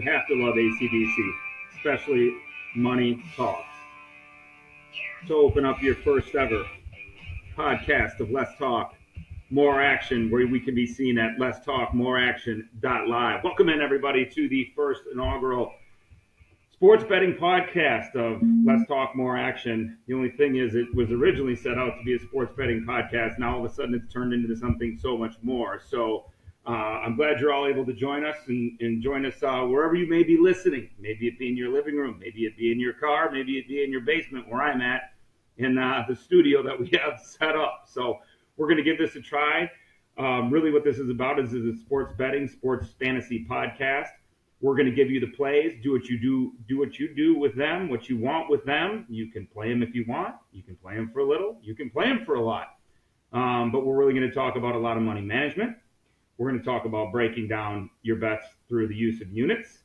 have to love ACDC, especially Money Talks. To open up your first ever podcast of Less Talk, More Action, where we can be seen at lesstalkmoreaction.live. Welcome in, everybody, to the first inaugural sports betting podcast of Let's Talk More Action. The only thing is, it was originally set out to be a sports betting podcast. Now all of a sudden it's turned into something so much more. So I'm glad you're all able to join us and join us wherever you may be listening. Maybe it be in your living room, maybe it be in your car, maybe it be in your basement where I'm at, in the studio that we have set up. So we're going to give this a try. Really what this is about is a sports betting, sports fantasy podcast. We're going to give you the plays. Do what you do with them, what you want with them. You can play them if you want. You can play them for a little. You can play them for a lot. But we're really going to talk about a lot of money management. We're going to talk about breaking down your bets through the use of units,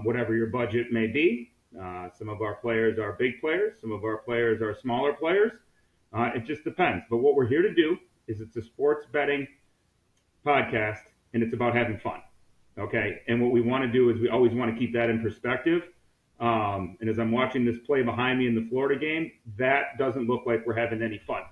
whatever your budget may be. Some of our players are big players. Some of our players are smaller players. It just depends. But what we're here to do is it's a sports betting podcast, and it's about having fun. Okay, and what we want to do is we always want to keep that in perspective. And as I'm watching this play behind me in the Florida game, that doesn't look like we're having any fun.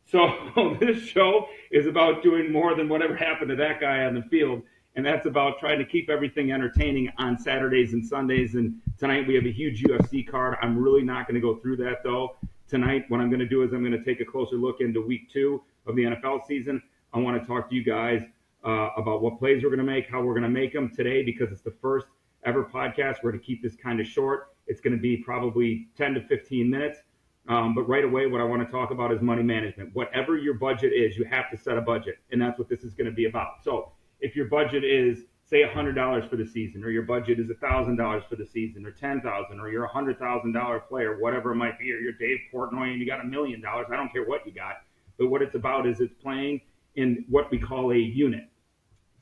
So this show is about doing more than whatever happened to that guy on the field, and that's about trying to keep everything entertaining on Saturdays and Sundays. And tonight we have a huge UFC card. I'm really not going to go through that, though. Tonight what I'm going to do is I'm going to take a closer look into week 2 of the NFL season. I want to talk to you guys about what plays we're going to make, how we're going to make them today, because it's the first ever podcast. We're going to keep this kind of short. It's going to be probably 10 to 15 minutes. But right away, what I want to talk about is money management. Whatever your budget is, you have to set a budget, and that's what this is going to be about. So if your budget is, say, $100 for the season, or your budget is $1,000 for the season, or $10,000, or you're a $100,000 player, whatever it might be, or you're Dave Portnoy and you got $1 million, I don't care what you got. But what it's about is it's playing in what we call a unit.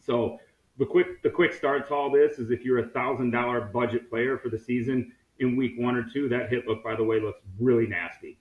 So the quick start to all this is if you're a $1,000 budget player for the season in week 1 or 2, that hit look, by the way, looks really nasty.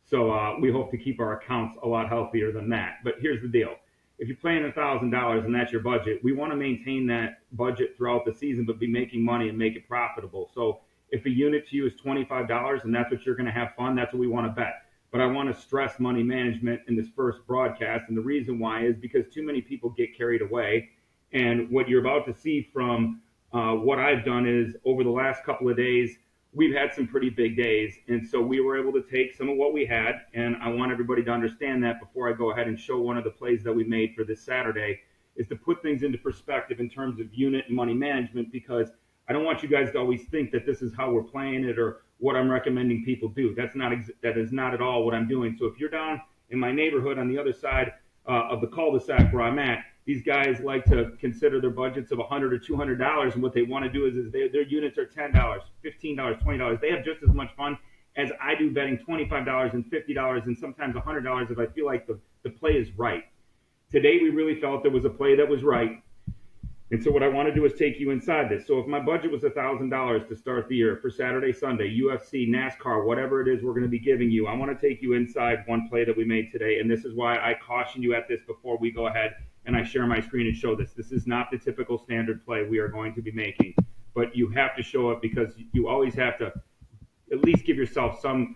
So we hope to keep our accounts a lot healthier than that. But here's the deal. If you're playing $1,000 and that's your budget, we want to maintain that budget throughout the season, but be making money and make it profitable. So if a unit to you is $25 and that's what you're going to have fun, that's what we want to bet. But I want to stress money management in this first broadcast. And the reason why is because too many people get carried away. And what you're about to see from what I've done is over the last couple of days, we've had some pretty big days. And so we were able to take some of what we had. And I want everybody to understand that before I go ahead and show one of the plays that we made for this Saturday, is to put things into perspective in terms of unit and money management, because I don't want you guys to always think that this is how we're playing it or what I'm recommending people do. That is not at all what I'm doing. So if you're down in my neighborhood on the other side of the cul-de-sac where I'm at, these guys like to consider their budgets of $100 or $200, and what they want to do is their units are $10, $15, $20. They have just as much fun as I do betting $25 and $50 and sometimes $100 if I feel like the play is right. Today we really felt there was a play that was right. And so what I want to do is take you inside this. So if my budget was $1,000 to start the year for Saturday, Sunday, UFC, NASCAR, whatever it is we're going to be giving you, I want to take you inside one play that we made today. And this is why I caution you at this before we go ahead and I share my screen and show this. This is not the typical standard play we are going to be making. But you have to show it because you always have to at least give yourself some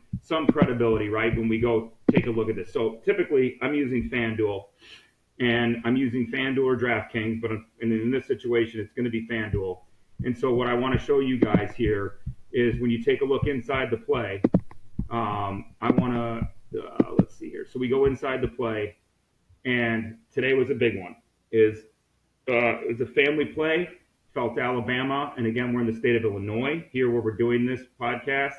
credibility, right, when we go take a look at this. So typically I'm using FanDuel. And I'm using FanDuel or DraftKings, but in this situation, it's going to be FanDuel. And so what I want to show you guys here is when you take a look inside the play, I want to, let's see here. So we go inside the play, and today was a big one. It was a family play, felt Alabama, and again, we're in the state of Illinois. Here where we're doing this podcast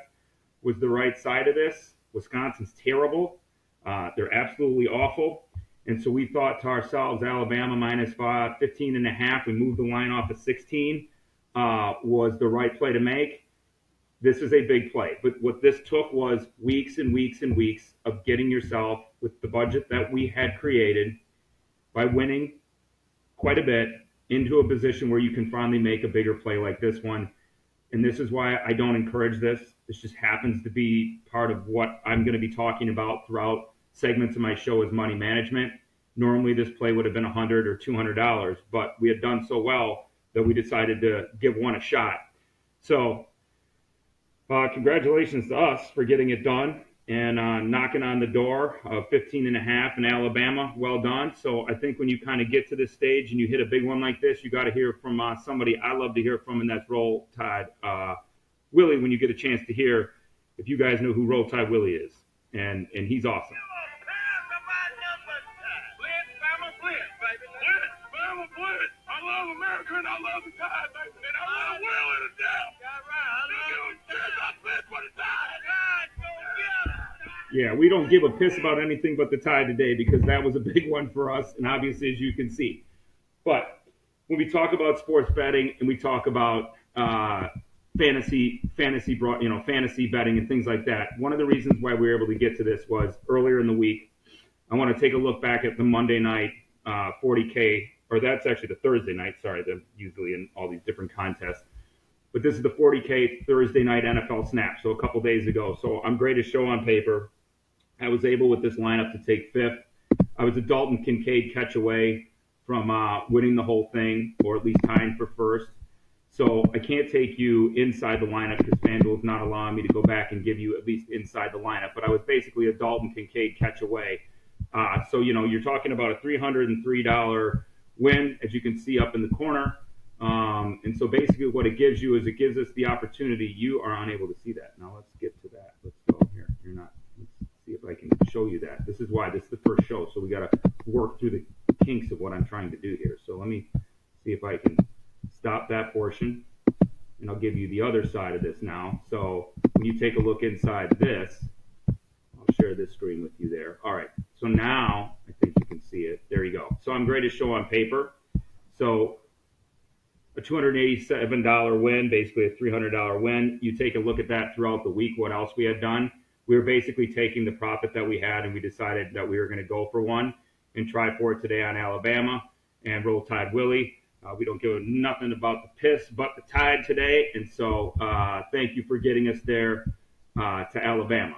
was the right side of this. Wisconsin's terrible. They're absolutely awful. And so we thought to ourselves, Alabama minus 15.5, we moved the line off of 16, was the right play to make. This is a big play. But what this took was weeks and weeks and weeks of getting yourself with the budget that we had created by winning quite a bit into a position where you can finally make a bigger play like this one. And this is why I don't encourage this. This just happens to be part of what I'm going to be talking about throughout segments of my show is money management. Normally this play would have been $100 or $200, but we had done so well that we decided to give one a shot. So congratulations to us for getting it done and knocking on the door of 15 and a half in Alabama. Well done. So I think when you kind of get to this stage and you hit a big one like this, you got to hear from somebody I love to hear from, and that's Roll Tide Willie. When you get a chance to hear, if you guys know who Roll Tide Willie is, and he's awesome. I love America and I love the Tide, baby. And I love Will in the down. Yeah, we don't give a piss about anything but the Tide today because that was a big one for us, and obviously, as you can see. But when we talk about sports betting and we talk about fantasy betting and things like that, one of the reasons why we were able to get to this was earlier in the week. I want to take a look back at the Monday night 40K, or that's actually the Thursday night. Sorry, they're usually in all these different contests. But this is the 40K Thursday night NFL snap, so a couple days ago. So I'm greatest show on paper. I was able with this lineup to take fifth. I was a Dalton Kincaid catch away from winning the whole thing, or at least tying for first. So I can't take you inside the lineup because FanDuel's not allowing me to go back and give you at least inside the lineup. But I was basically a Dalton Kincaid catch away. So, you're talking about a $303 win, as you can see up in the corner. And so basically what it gives you is it gives us the opportunity. You are unable to see that. Now let's get to that. Let's go here. You're not. Let's see if I can show you that. This is why this is the first show. So we got to work through the kinks of what I'm trying to do here. So let me see if I can stop that portion. And I'll give you the other side of this now. So when you take a look inside this, I'll share this screen with you there. All right. So now I think you can see it. There you go. So I'm greatest show on paper. So a $287 win, basically a $300 win. You take a look at that throughout the week, what else we had done. We were basically taking the profit that we had, and we decided that we were going to go for one and try for it today on Alabama and Roll Tide Willie. We don't give nothing about the piss but the Tide today, and so thank you for getting us there to Alabama.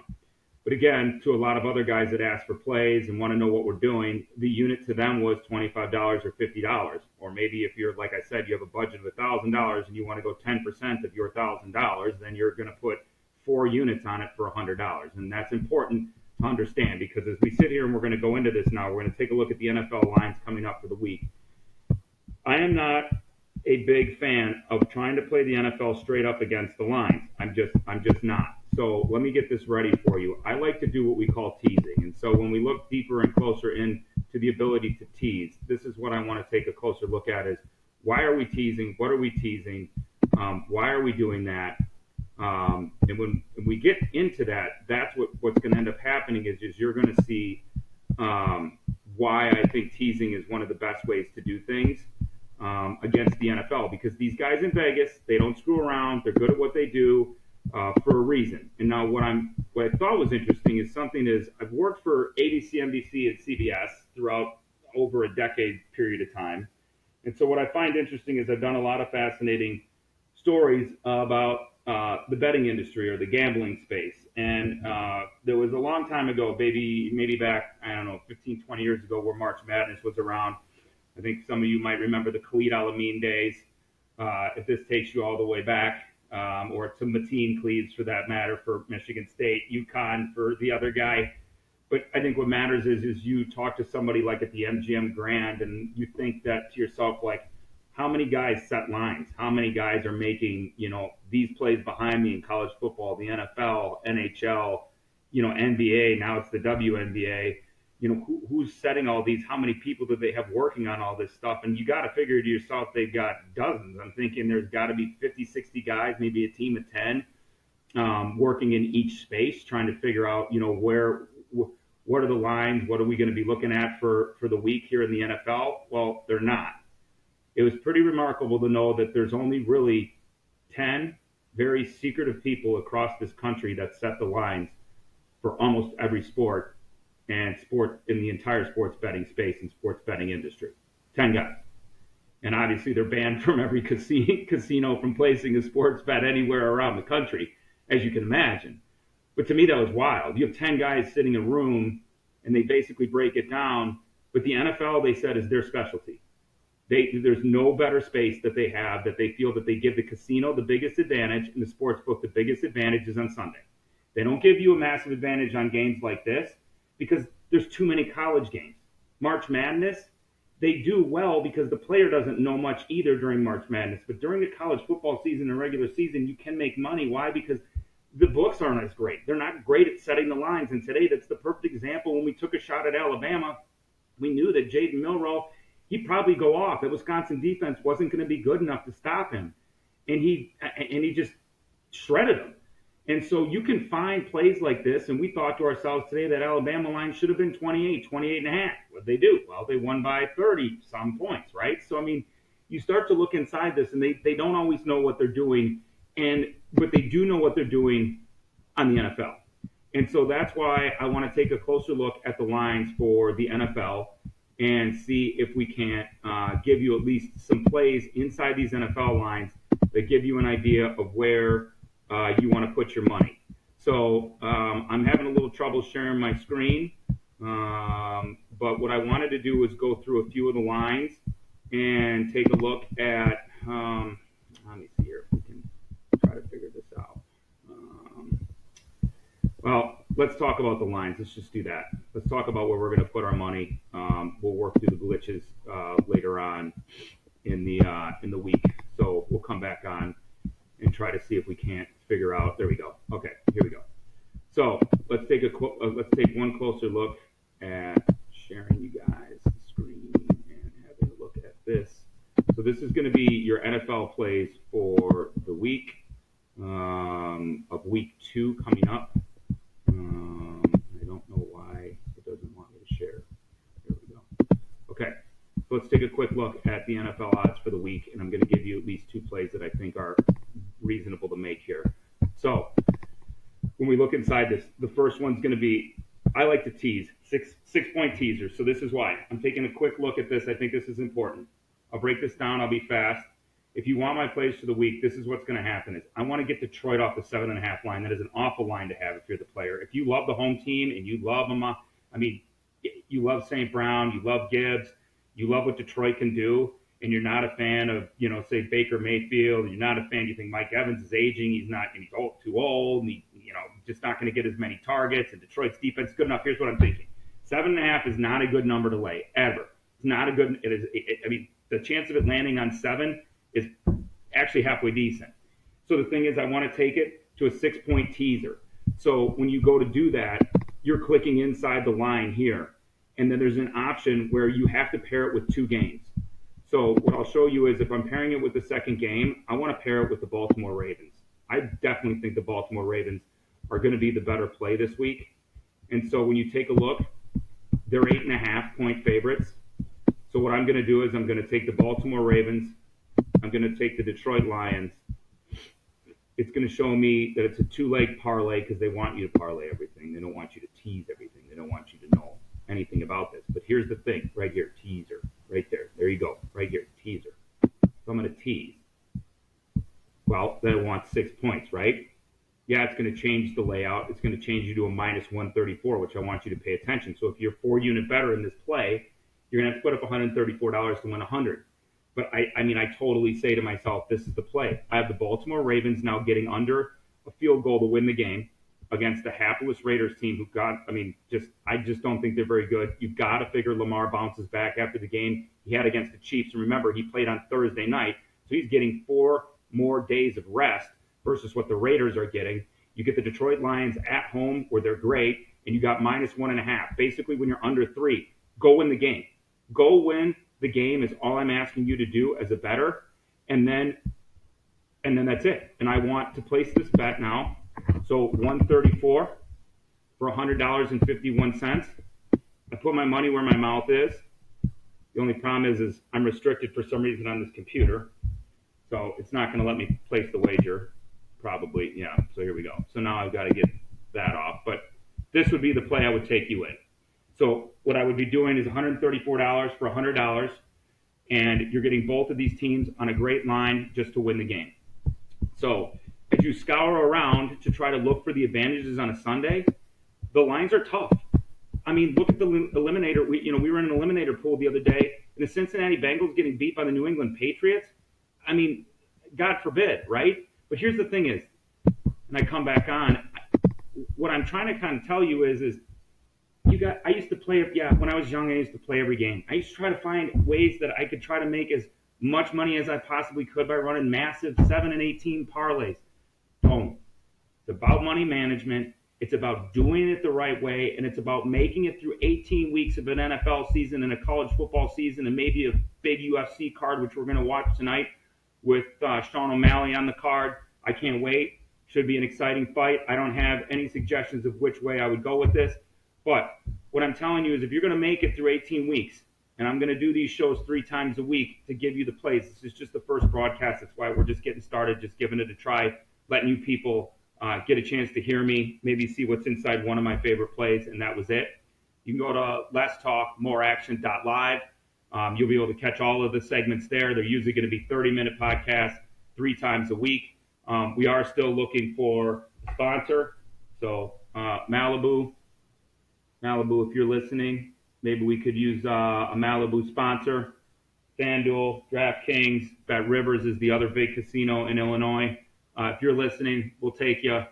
But again, to a lot of other guys that ask for plays and want to know what we're doing, the unit to them was $25 or $50. Or maybe if you're, like I said, you have a budget of $1,000 and you want to go 10% of your $1,000, then you're going to put 4 units on it for $100. And that's important to understand because as we sit here and we're going to go into this now, we're going to take a look at the NFL lines coming up for the week. I am not a big fan of trying to play the NFL straight up against the lines. I'm just not. So let me get this ready for you. I like to do what we call teasing. And so when we look deeper and closer into the ability to tease, this is what I want to take a closer look at is why are we teasing? What are we teasing? Why are we doing that? And when we get into that, that's what's going to end up happening is you're going to see why I think teasing is one of the best ways to do things against the NFL because these guys in Vegas, they don't screw around. They're good at what they do. For a reason. And now what I thought was interesting is I've worked for ABC, NBC, and CBS throughout over a decade period of time. And so what I find interesting is I've done a lot of fascinating stories about the betting industry or the gambling space. And there was a long time ago, maybe back, 15, 20 years ago where March Madness was around. I think some of you might remember the Khalid Al-Amin days. If this takes you all the way back. Or to Mateen Cleaves for that matter for Michigan State, UConn for the other guy. But I think what matters is you talk to somebody like at the MGM Grand and you think that to yourself, like, how many guys set lines? How many guys are making, these plays behind me in college football, the NFL, NHL, NBA, now it's the WNBA. Who's setting all these? How many people do they have working on all this stuff? And you got to figure to yourself, they've got dozens. I'm thinking there's got to be 50, 60 guys, maybe a team of 10 working in each space, trying to figure out, what are the lines? What are we going to be looking at for the week here in the NFL? Well, they're not. It was pretty remarkable to know that there's only really 10 very secretive people across this country that set the lines for almost every sport. And sport in the entire sports betting space and sports betting industry. 10 guys. And obviously they're banned from every casino from placing a sports bet anywhere around the country, as you can imagine. But to me, that was wild. You have 10 guys sitting in a room and they basically break it down. But the NFL, they said, is their specialty. There's no better space that they have that they feel that they give the casino the biggest advantage and the sports book the biggest advantage is on Sunday. They don't give you a massive advantage on games like this because there's too many college games. March Madness, they do well because the player doesn't know much either during March Madness. But during the college football season and regular season, you can make money. Why? Because the books aren't as great. They're not great at setting the lines. And today, that's the perfect example. When we took a shot at Alabama, we knew that Jaden Milroe, he'd probably go off. The Wisconsin defense wasn't going to be good enough to stop him, and he just shredded him. And so you can find plays like this, and we thought to ourselves today that Alabama line should have been 28 and a half. What did they do? Well, they won by 30 some points, right? So I mean, you start to look inside this, and they don't always know what they're doing, but they do know what they're doing on the NFL. And so that's why I want to take a closer look at the lines for the NFL and see if we can't give you at least some plays inside these NFL lines that give you an idea of where you want to put your money. So I'm having a little trouble sharing my screen, but what I wanted to do was go through a few of the lines and take a look at, let me see here if we can try to figure this out. Well, let's talk about the lines. Let's just do that. Let's talk about where we're going to put our money. We'll work through the glitches later on in the week. So we'll come back on and try to see if we can't figure out. There we go. Okay, here we go. So let's take one closer look at sharing you guys the screen and having a look at this. So this is going to be your NFL plays for the week of week 2 coming up. I don't know why it doesn't want me to share. There we go. Okay, so let's take a quick look at the NFL odds for the week, and I'm going to give you at least 2 plays that I think are reasonable to make here. So when we look inside this, the first one's going to be, I like to tease, six-point teasers. So this is why. I'm taking a quick look at this. I think this is important. I'll break this down. I'll be fast. If you want my plays for the week, this is what's going to happen. Is I want to get Detroit off the 7.5 line. That is an awful line to have if you're the player. If you love the home team and you love them, you love St. Brown, you love Gibbs, you love what Detroit can do, and you're not a fan of, say Baker Mayfield, you're not a fan, you think Mike Evans is aging, he's too old, and just not going to get as many targets, and Detroit's defense is good enough. Here's what I'm thinking. 7.5 is not a good number to lay, ever. It's not a good, the chance of it landing on 7 is actually halfway decent. So the thing is, I want to take it to a 6-point teaser. So when you go to do that, you're clicking inside the line here. And then there's an option where you have to pair it with 2 games. So what I'll show you is if I'm pairing it with the second game, I want to pair it with the Baltimore Ravens. I definitely think the Baltimore Ravens are going to be the better play this week. And so when you take a look, they're 8.5-point favorites. So what I'm going to do is I'm going to take the Baltimore Ravens. I'm going to take the Detroit Lions. It's going to show me that it's a 2-leg parlay because they want you to parlay everything. They don't want you to tease everything. They don't want you to know anything about this. But here's the thing, right here, teaser, right there. There you go, right here, teaser. So I'm going to tease. Well, then I want 6 points, right? Yeah, it's going to change the layout. It's going to change you to a minus 134, which I want you to pay attention. So if you're 4-unit better in this play, you're going to have to put up $134 to win 100. But I totally say to myself, this is the play. I have the Baltimore Ravens now getting under a field goal to win the game against the hapless Raiders team who I just don't think they're very good. You've got to figure Lamar bounces back after the game he had against the Chiefs. And remember, he played on Thursday night, so he's getting 4 more days of rest versus what the Raiders are getting. You get the Detroit Lions at home where they're great, and you got minus 1.5. Basically, when you're under 3, go win the game. Go win the game is all I'm asking you to do as a bettor, and then that's it. And I want to place this bet now. So 134 for $100.51. I put my money where my mouth is. The only problem is I'm restricted for some reason on this computer, so it's not going to let me place the wager. Probably, yeah. So here we go. So now I've got to get that off. But this would be the play I would take you in. So what I would be doing is $134 for $100, and you're getting both of these teams on a great line just to win the game. So as you scour around to try to look for the advantages on a Sunday, the lines are tough. I mean, look at the eliminator. We were in an eliminator pool the other day. and the Cincinnati Bengals getting beat by the New England Patriots, I mean, God forbid, right? But here's the thing is, and I come back on, what I'm trying to kind of tell you is I used to play, when I was young, I used to play every game. I used to try to find ways that I could try to make as much money as I possibly could by running massive 7 and 18 parlays. Don't. It's about money management. It's about doing it the right way, and it's about making it through 18 weeks of an NFL season and a college football season and maybe a big UFC card, which we're going to watch tonight with Sean O'Malley on the card. I can't wait. Should be an exciting fight. I don't have any suggestions of which way I would go with this. But what I'm telling you is if you're going to make it through 18 weeks, and I'm going to do these shows 3 times a week to give you the plays. This is just the first broadcast. That's why we're just getting started, just giving it a try, letting you people get a chance to hear me, maybe see what's inside one of my favorite plays, and that was it. You can go to lesstalkmoreaction.live. You'll be able to catch all of the segments there. They're usually going to be 30-minute podcasts 3 times a week. We are still looking for a sponsor. So Malibu, if you're listening, maybe we could use a Malibu sponsor. FanDuel, DraftKings, Bet Rivers is the other big casino in Illinois. If you're listening, we'll take you.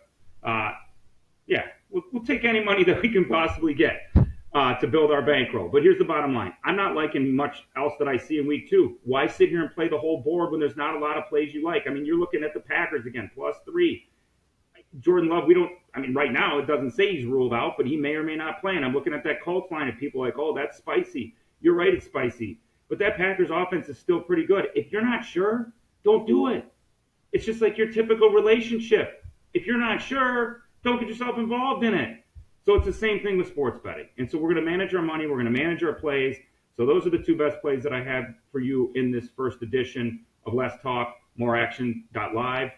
We'll take any money that we can possibly get to build our bankroll. But here's the bottom line. I'm not liking much else that I see in week 2. Why sit here and play the whole board when there's not a lot of plays you like? I mean, you're looking at the Packers again, +3. Jordan Love, right now it doesn't say he's ruled out, but he may or may not play. And I'm looking at that Colts line and people are like, oh, that's spicy. You're right, it's spicy. But that Packers offense is still pretty good. If you're not sure, don't do it. It's just like your typical relationship. If you're not sure, don't get yourself involved in it. So it's the same thing with sports betting. And so we're going to manage our money. We're going to manage our plays. So those are the 2 best plays that I have for you in this first edition of Less Talk, More Action.live.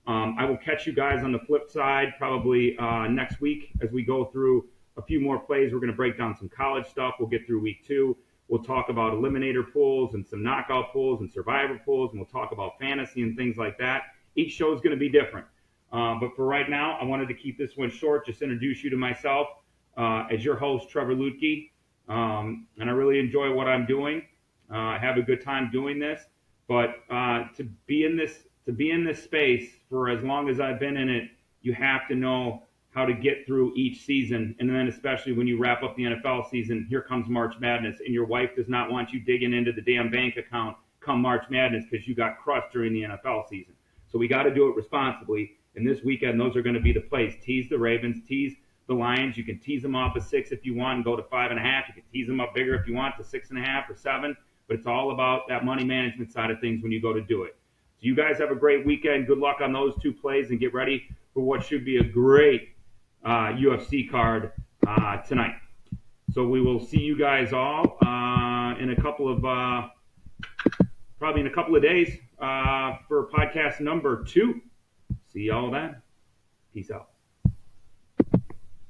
I will catch you guys on the flip side probably next week as we go through a few more plays. We're going to break down some college stuff. We'll get through week 2. We'll talk about eliminator pools and some knockout pools and survivor pools, and we'll talk about fantasy and things like that. Each show is going to be different. But for right now, I wanted to keep this one short, just introduce you to myself as your host, Trevor Lutke. And I really enjoy what I'm doing. I have a good time doing this. But to be in this space for as long as I've been in it, you have to know how to get through each season. And then especially when you wrap up the NFL season, here comes March Madness. And your wife does not want you digging into the damn bank account come March Madness because you got crushed during the NFL season. So we got to do it responsibly. And this weekend, those are going to be the plays. Tease the Ravens, tease the Lions. You can tease them off of 6 if you want and go to 5.5. You can tease them up bigger if you want to 6.5 or 7. But it's all about that money management side of things when you go to do it. So you guys have a great weekend. Good luck on those 2 plays and get ready for what should be a great UFC card tonight. So we will see you guys all in a couple of days for podcast number 2. See y'all then. Peace out.